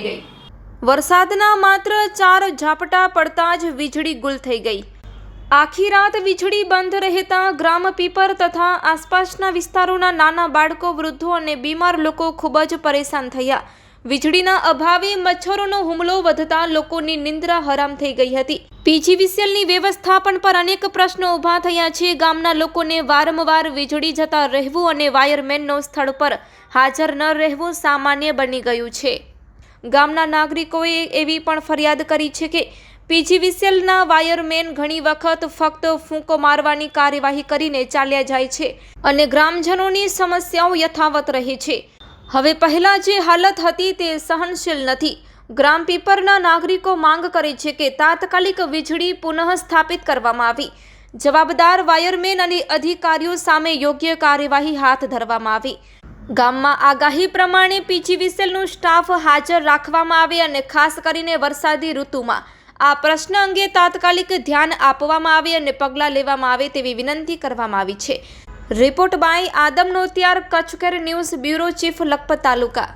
થઈ ગઈ। વરસાદના માત્ર 4 ઝાપટા પડતા જ વીજળી ગુલ થઈ ગઈ। આખી રાત વીજળી બંધ રહેતા ગ્રામ પીપર તથા આસપાસના વિસ્તારોના નાના બાળકો, વૃદ્ધો અને બીમાર લોકો ખૂબ જ પરેશાન થયા। વીજળીના અભાવે મચ્છરોનો હુમલો વધતા લોકોની નિંદ્રા હરામ થઈ ગઈ હતી। પીજીવીસીએલની વ્યવસ્થાપન પર અનેક પ્રશ્નો ઊભા થયા છે। ગામના લોકોને વારંવાર વીજળી જતા રહેવું અને વાયરમેનનો સ્થળ પર હાજર ન રહેવું સામાન્ય બની ગયું છે। ગામના નાગરિકોએ એવી પણ ફરિયાદ કરી છે કે પીજીવીસીએલના વાયરમેન ઘણી વખત ફક્ત ફૂંકો મારવાની કાર્યવાહી કરીને ચાલ્યા જાય છે અને ગ્રામજનોની સમસ્યાઓ યથાવત રહે છે। હવે પહેલા જે હાલત હતી તે સહનશીલ નથી। ગ્રામ પીપરના નાગરિકો માંગ કરે છે કે તાત્કાલિક વીજળી પુનઃ સ્થાપિત કરવામાં આવી, જવાબદાર વાયરમેન અને અધિકારીઓ સામે યોગ્ય કાર્યવાહી હાથ ધરવામાં આવી। ગામમાં આગાહી પ્રમાણે પીજીવીસીએલનું સ્ટાફ હાજર રાખવામાં આવે અને ખાસ કરીને વરસાદી ઋતુમાં આ પ્રશ્ન અંગે તાત્કાલિક ધ્યાન આપવામાં આવે અને પગલાં લેવામાં આવે તેવી વિનંતી કરવામાં આવી છે। Report by Adam Notiyar, Kutch care news bureau chief, Lakhpat taluka.